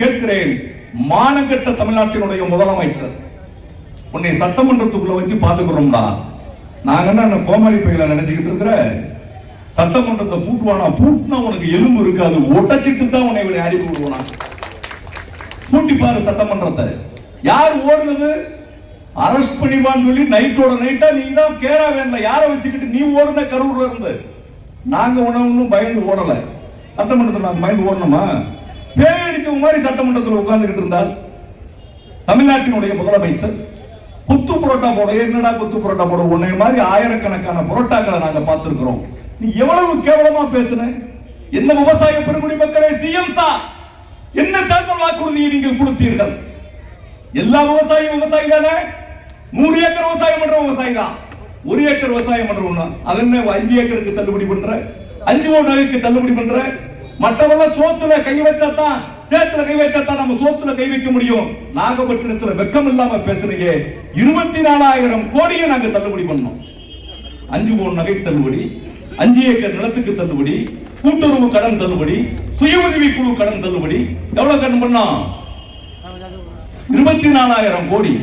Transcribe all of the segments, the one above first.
கேட்கிறேன், மானங்கெட்ட தமிழ்நாட்டினுடைய முதலமைச்சர், உன்னை சட்டமன்றத்துக்குள்ள வச்சு பாத்துக்கிறோம்டா. நாங்க என்ன கோமாளி பையில நினைச்சுக்கிட்டு இருக்கிற? சட்டமன்றத்தை பூட்டுவானா? பூட்டினா உனக்கு எலும்பு இருக்காது, ஒட்டச்சிட்டு தான் உன்னை இவனை அடிப்பு விடுவானா. பூட்டி பாரு சட்டமன்றத்தை. யார் ஓடுனது? அரஸ்ட் பண்ணிவான்னு சொல்லி நைட்டோட நைட்டா நீ தான் கேரா வேண்டல. யாரை வச்சுக்கிட்டு நீ ஓடுன? கரூர்ல இருந்து. நாங்க ஒன்னும் பயந்து ஓடல. சட்டமன்றத்தில் நாங்க பயந்து ஓடணுமா? பேரடிச்ச மாதிரி சட்டமன்றத்தில் உட்கார்ந்துகிட்டு இருந்தார் தமிழ்நாட்டினுடைய முதலமைச்சர். குத்து புரோட்டா போட, என்னடா குத்து புரோட்டா போட? உன்னை மாதிரி ஆயிரக்கணக்கான புரோட்டாக்களை நாங்க பார்த்திருக்கிறோம். நீ எவ்வளவு கேவலமா பேசுன? என்ன விவசாய பெருங்குடி மக்களே, சிஎம் சார், என்ன தேர்தல் வாக்குறுதியை நீங்கள் கொடுத்தீர்கள்? எல்லா விவசாயியும் விவசாயி தானே? 100 ஏக்கர் விவசாயம் பண்ற விவசாயி தான். 1 ஏக்கர் விவசாயம் பண்றவனா அது என்ன 5 ஏக்கருக்கு தள்ளுபடி பண்ற, 5 கோடி ரூபாய்க்கு தள்ளுபடி பண்ற? மற்றவெல்லாம் சோத்துல கை வச்சாதான், சேத்துல கை வச்சாதான் நம்ம சோத்துல கை வைக்க முடியும். நாகப்பட்டினத்துல வெக்கம் இல்லாம பேசுறீங்க. 24,000 கோடியை நாங்க தள்ளுபடி பண்ணோம். 5 கோடி நகை தள்ளுபடி, 5 ஏக்கர் நிலத்துக்கு தள்ளுபடி, கூட்டுறவு கடன் தள்ளுபடி, சுய உதவி குழு கடன் தள்ளுபடி. எவ்வளவு கடன் பண்ணோம்? 24,000 கோடி.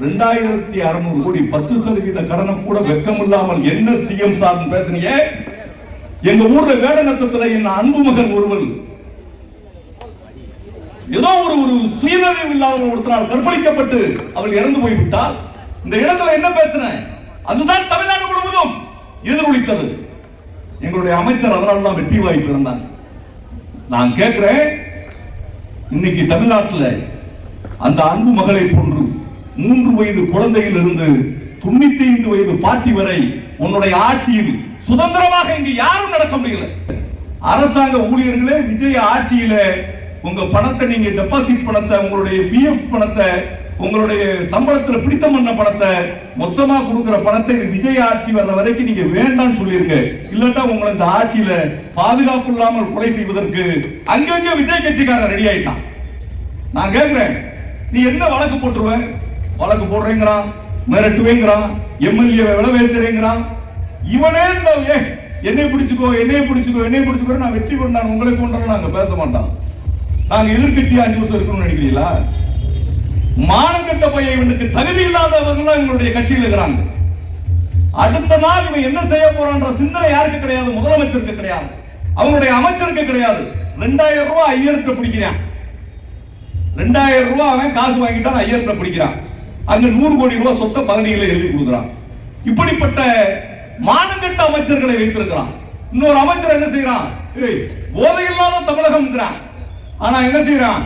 2,600 கோடி, 10% கடனும் கூட வெக்கம் இல்லாமல் என்ன சிஎம் சார் பேசுறீங்க? எங்க ஊர்ல வேடநத்தத்துல என் அன்பு மகன் ஒருவர் ஏதோ ஒரு சுயநினைவு இல்லாத ஒருத்தரால் கற்பழிக்கப்பட்டு அவள் இறந்து போய்விட்டால் இந்த இடத்துல என்ன பேசுறேன்? அதுதான் தமிழ்நாடு முழுவதும் எதிரொலித்தது. எங்களுடைய அமைச்சர் அதனால தான் வெற்றி வாய்ப்பு இருந்தாங்க. நான் கேட்கிறேன், இன்னைக்கு தமிழ்நாட்டில் அந்த அன்பு மகளை போன்று 3 வயது குழந்தையில் இருந்து 95 வயது பாட்டி வரை உன்னுடைய ஆட்சியில் சுதந்திரமாக இங்கு யாரும் நடக்க முடியல. அரசாங்க ஊழியர்களே, விஜய் ஆட்சியில உங்க பணத்தை, நீங்க டெபாசிட் பணத்தை, உங்களுடைய பிஎஃப் பணத்தை, உங்களுடைய சம்பளத்தில் பிடித்தம் பண்ண பணத்தை, மொத்தமா கொடுக்கிற பணத்தை விஜய் ஆட்சி வர வரைக்கும் நீங்க வேண்டாம்னு சொல்லிருங்க. இல்லட்டா உங்களை இந்த ஆட்சியில பாதுகாப்பு இல்லாமல் கொலை செய்வதற்கு அங்கங்க விஜய் கட்சிக்காரன் ரெடி ஆயிட்டான். நான் கேட்கிறேன், நீ என்ன வழக்கு போட்டுருவ? வழக்கு போடுறேங்கிறான், மிரட்டுவேங்கிறான், எம்எல்ஏ விலை பேசுறேங்கிறான். இவனே என்னை பிடிச்சுக்கோ, என்னை பிடிச்சுக்கோ, என்னை பிடிச்சுக்கோ, நான் வெற்றி கொண்டான் உங்களை கொண்டான் நாங்க பேச மாட்டோம். நாங்க எதிர்கட்சியா 5 வருஷம் இருக்கணும்னு நினைக்கிறீங்களா? மானங்கெட்ட பையனுக்கு தகுதி இல்லாதவங்க எங்களுடைய கட்சியில் இருக்கிறாங்க. அடுத்த நாள் இவன் என்ன செய்ய போறான்ற சிந்தனை யாருக்கு கிடையாது? முதலமைச்சருக்கு கிடையாது, அவங்களுடைய அமைச்சருக்கு கிடையாது. 2,000 ரூபாய் ஐயர்கிட்ட பிடிக்கிறான். 2,000 ரூபாய் அவன் காசு வாங்கிட்டான், ஐயர்கிட்ட பிடிக்கிறான். அங்க 100 கோடி ரூபாய் சொத்தை பதவிகளை எழுதி கொடுக்குறான். இப்படிப்பட்ட மானங்கெட்ட அமைச்சர்களை வைத்திருக்கிறான். இன்னொரு அமைச்சர் என்ன செய்யறான்? போதையில்லாத தமிழகம், ஆனா என்ன செய்யறான்?